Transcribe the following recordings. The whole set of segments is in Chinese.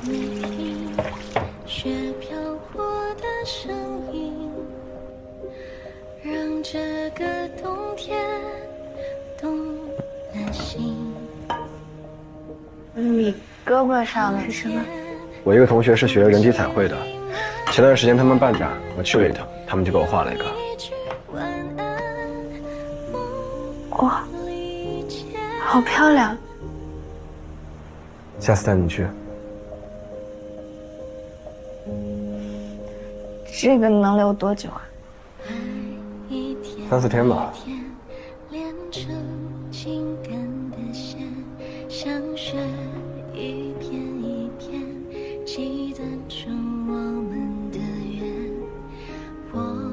没停，雪飘过的声音，让这个冬天动了心。你胳膊上是什么？我一个同学是学人体彩绘的，前段时间他们办展，我去了一趟，他们就给我画了一个。哇，好漂亮！下次带你去。这个能留多久啊？3、4天吧。连成情感的线，像雪一片一片积攒出我们的缘。哦，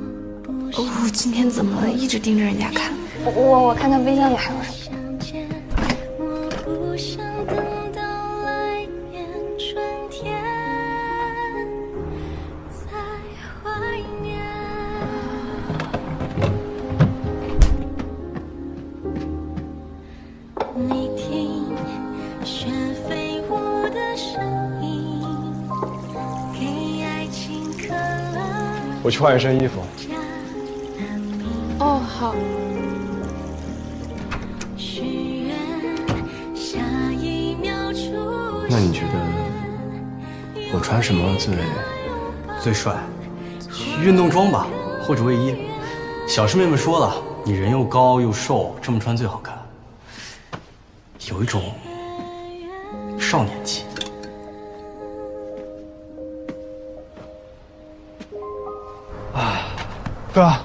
今天怎么一直盯着人家看？我看看冰箱里还有什么。我不想等到来年春天再怀念。你听雪飞舞的声音，给爱情刻了。我去换一身衣服。哦，好。那你觉得我穿什么最帅？运动装吧，或者卫衣。小师妹们说了，你人又高又瘦，这么穿最好看，有一种少年气。哥啊，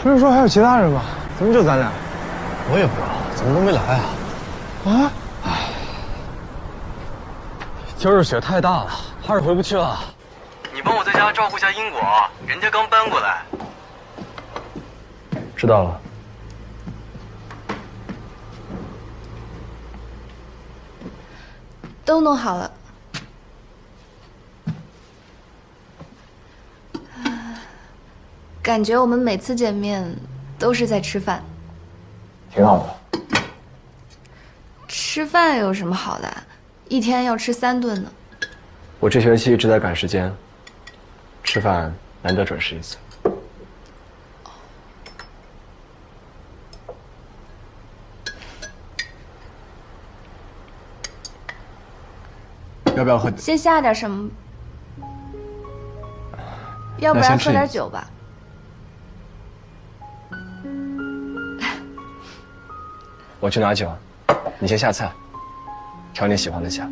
不是说还有其他人吗？怎么就咱俩？我也不知道，怎么都没来啊？啊？今儿雪太大了，还是回不去了。你帮我在家照顾下英果，人家刚搬过来。知道了。都弄好了。感觉我们每次见面都是在吃饭。挺好的。吃饭有什么好的？一天要吃3顿呢。我这学期一直在赶时间，吃饭难得准时一次。要不要喝？先下点什么？要不然喝点酒吧。我去拿酒，你先下菜，挑你喜欢的下。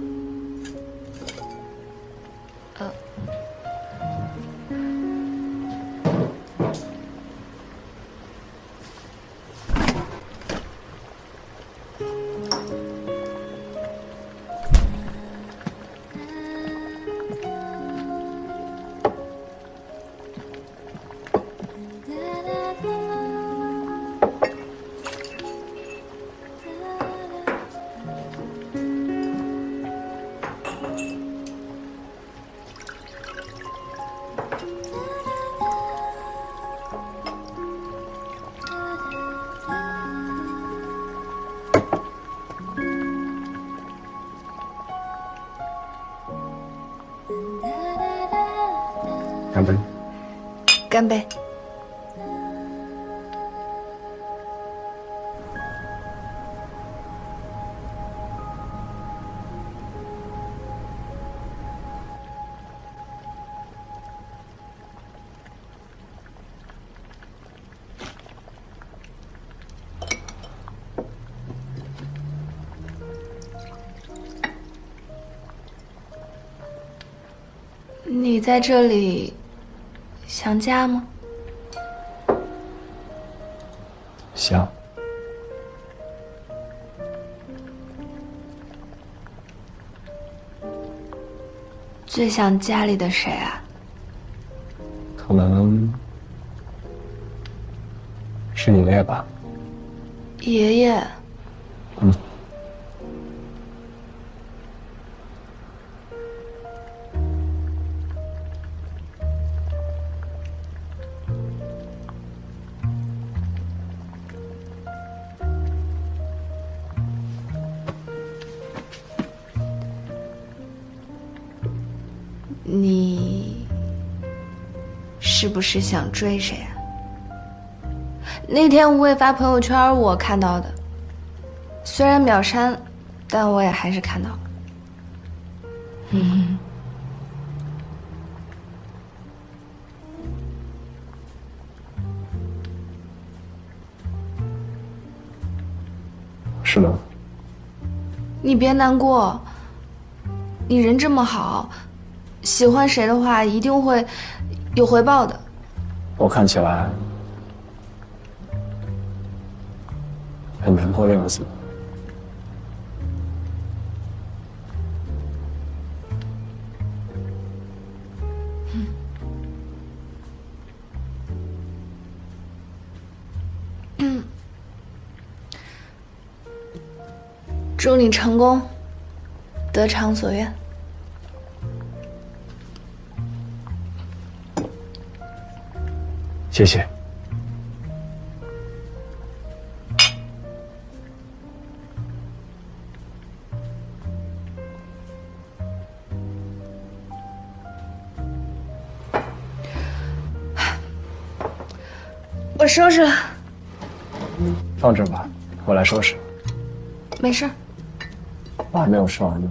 干杯！干杯！你在这里想家吗？想。最想家里的谁啊？可能是你爷爷吧。爷爷。嗯。你是不是想追谁啊？那天无畏发朋友圈，我看到的，虽然秒删，但我也还是看到了。是的。你别难过，你人这么好，喜欢谁的话一定会有回报的。我看起来很难过的样子。祝你成功，得偿所愿。谢谢。我收拾了。放这吧，我来收拾。没事。我还没有吃完呢。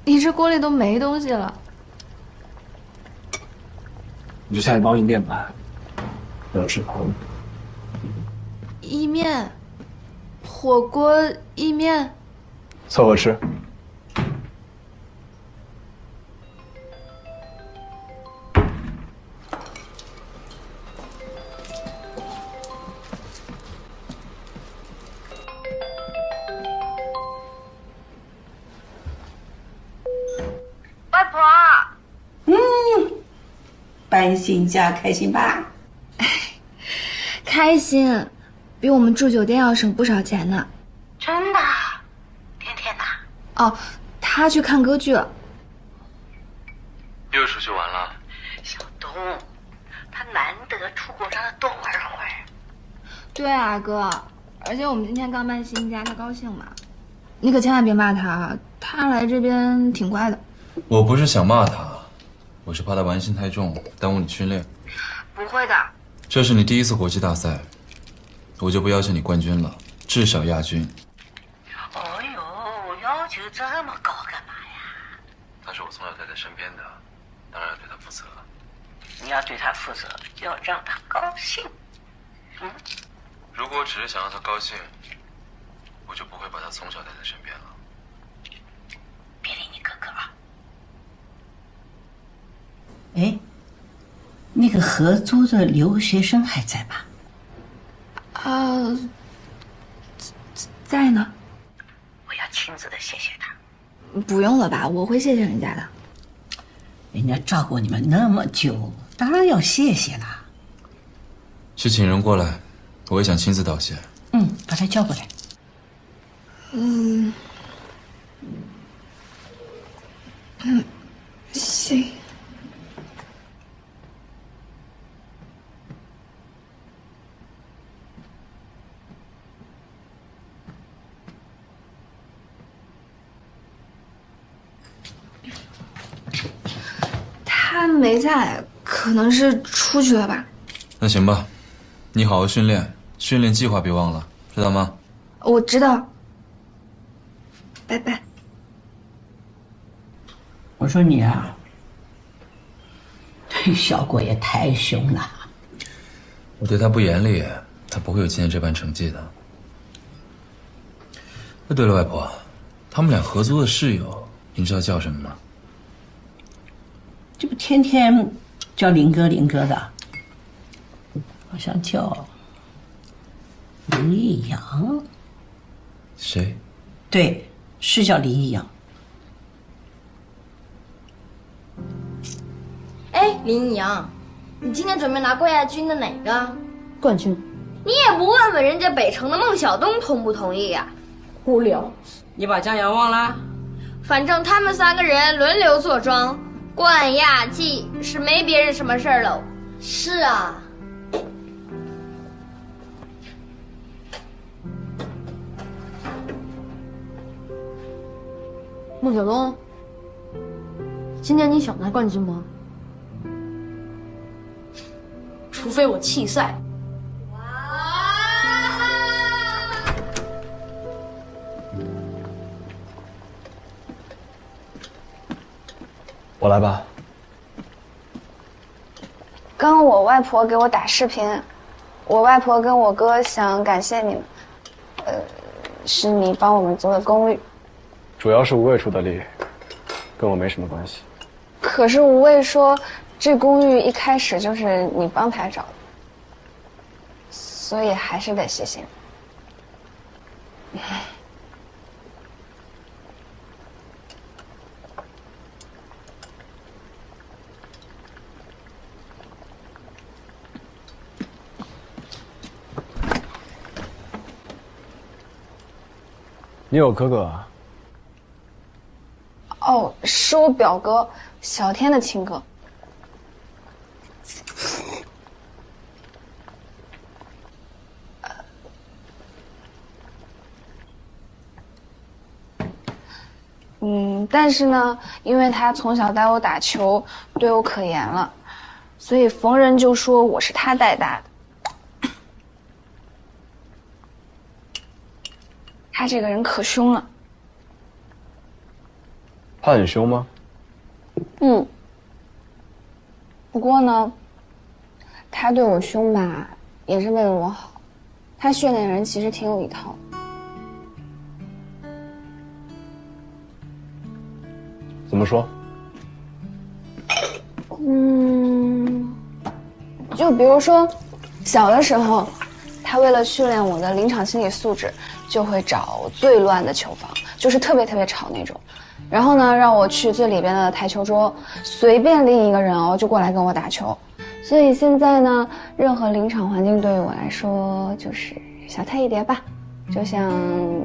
你这锅里都没东西了。你就下去帮我意面吧，我要吃汤。意面，火锅意面，凑合吃。搬新家开心吧？开心，比我们住酒店要省不少钱呢。真的？天天的？哦，他去看歌剧了。又出去玩了？小东，他难得出国，让他多玩会儿。对啊，哥，而且我们今天刚搬新家，他高兴嘛。你可千万别骂他啊，他来这边挺乖的。我不是想骂他，我是怕他玩心太重，耽误你训练。不会的。这是你第一次国际大赛，我就不要求你冠军了，至少亚军。哎呦，要求这么高干嘛呀？他是我从小带在身边的，当然要对他负责。你要对他负责，就要让他高兴。如果我只是想让他高兴，我就不会把他从小带在身边了。别理你哥哥啊。哎，那个合租的留学生还在吧？在呢。我要亲自的谢谢他。不用了吧，我会谢谢人家的。人家照顾你们那么久，当然要谢谢啦。去请人过来，我也想亲自道谢。把他叫过来。行。他没在，可能是出去了吧。那行吧，你好好训练，训练计划别忘了，知道吗？我知道。拜拜。我说你啊，对小果也太凶了。我对他不严厉，他不会有今天这般成绩的。对了，外婆，他们俩合租的室友，您知道叫什么吗？这不天天叫林哥林哥的，好像叫林一阳。谁？对，是叫林一阳。哎，林阳，你今天准备拿冠亚军的哪个？冠军。你也不问问人家北城的孟小冬同不同意呀？无聊。你把江阳忘了？反正他们3个人轮流坐庄，冠亚季是没别人什么事儿喽。是啊。孟小冬，今年你想拿冠军吗？除非我弃赛。我来吧。刚刚我外婆给我打视频，我外婆跟我哥想感谢你们，是你帮我们租的公寓。主要是无畏出的力，跟我没什么关系。可是无畏说，这公寓一开始就是你帮他找的，所以还是得谢谢你。你有哥哥啊？哦，是我表哥小天的亲哥。但是呢，因为他从小带我打球，对我可严了，所以逢人就说我是他带大的。他这个人可凶了。他很凶吗？不过呢，他对我凶吧，也是为了我好。他训练人其实挺有一套的。怎么说？就比如说，小的时候，他为了训练我的临场心理素质，就会找最乱的球房，就是特别特别吵那种。然后呢，让我去最里边的台球桌，随便拎一个人就过来跟我打球。所以现在呢，任何临场环境对于我来说就是小菜一碟吧，就像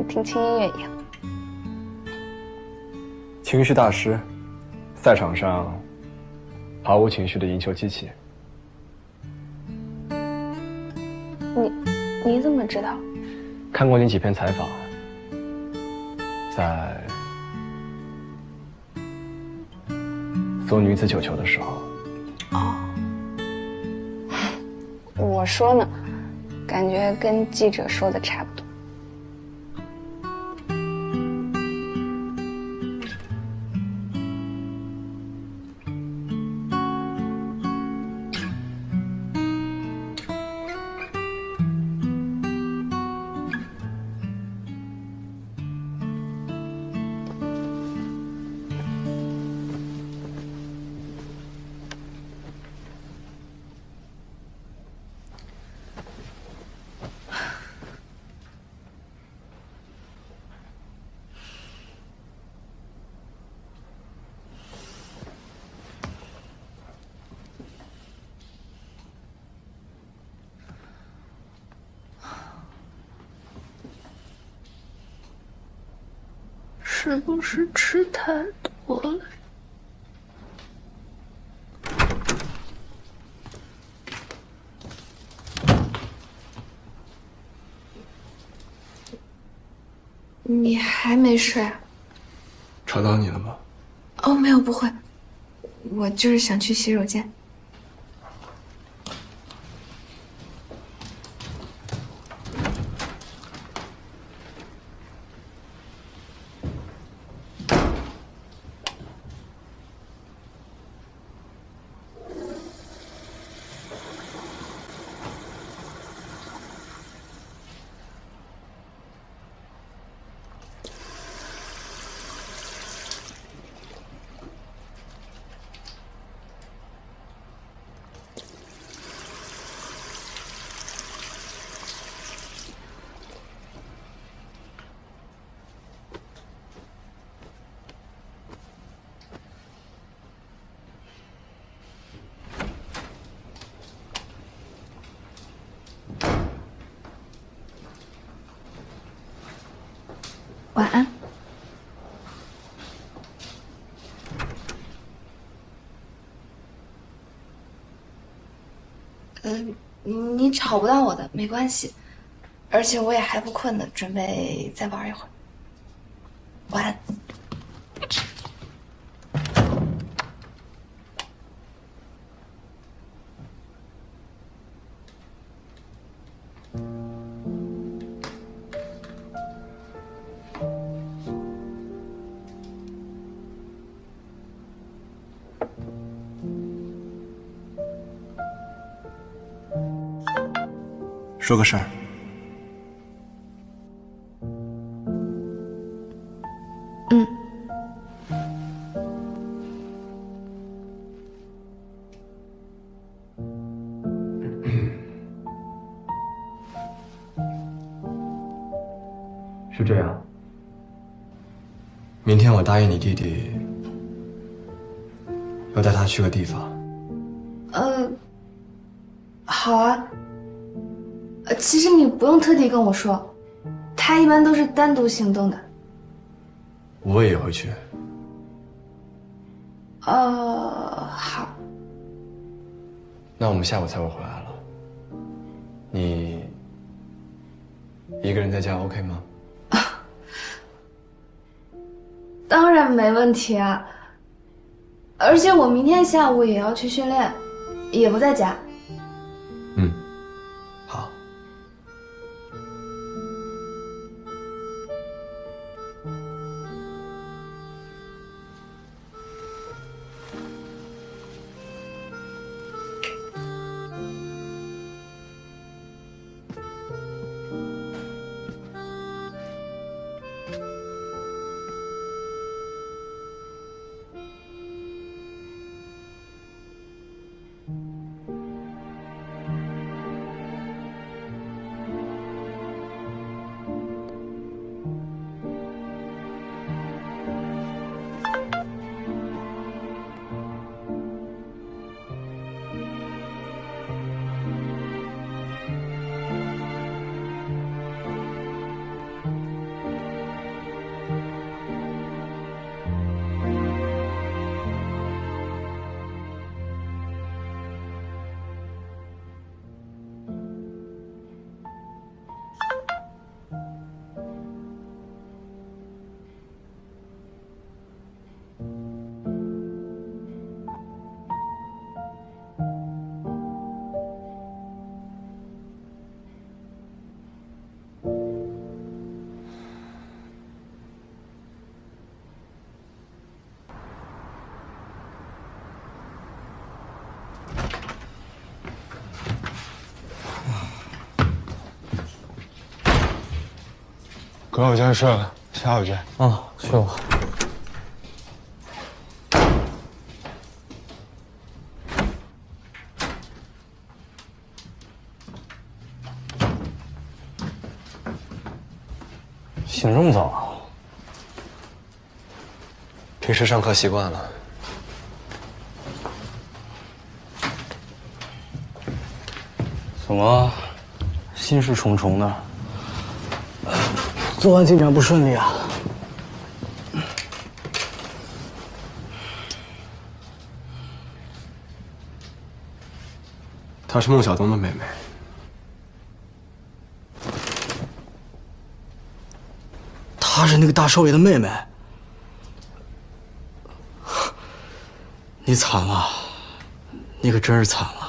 听轻音乐一样。情绪大师，赛场上毫无情绪的赢球机器。你怎么知道？看过你几篇采访，在搜女子球球的时候。我说呢，感觉跟记者说的差不多。是不是吃太多了？你还没睡啊？吵到你了吗？哦，没有，不会，我就是想去洗手间。晚安。你吵不到我的，没关系。而且我也还不困呢，准备再玩一会儿。晚安。说个事儿。嗯。是这样，明天我答应你弟弟，要带他去个地方。好啊。其实你不用特地跟我说，他一般都是单独行动的。我也会去。好。那我们下午才会回来了。你一个人在家 OK 吗？当然没问题啊。而且我明天下午也要去训练，也不在家。嗯，好。哥，我先睡了，下午见。睡吧。醒这么早啊？平时上课习惯了。怎么，心事重重的？作案进展不顺利啊？她是孟晓东的妹妹。她是那个大少爷的妹妹。你惨了，你可真是惨了。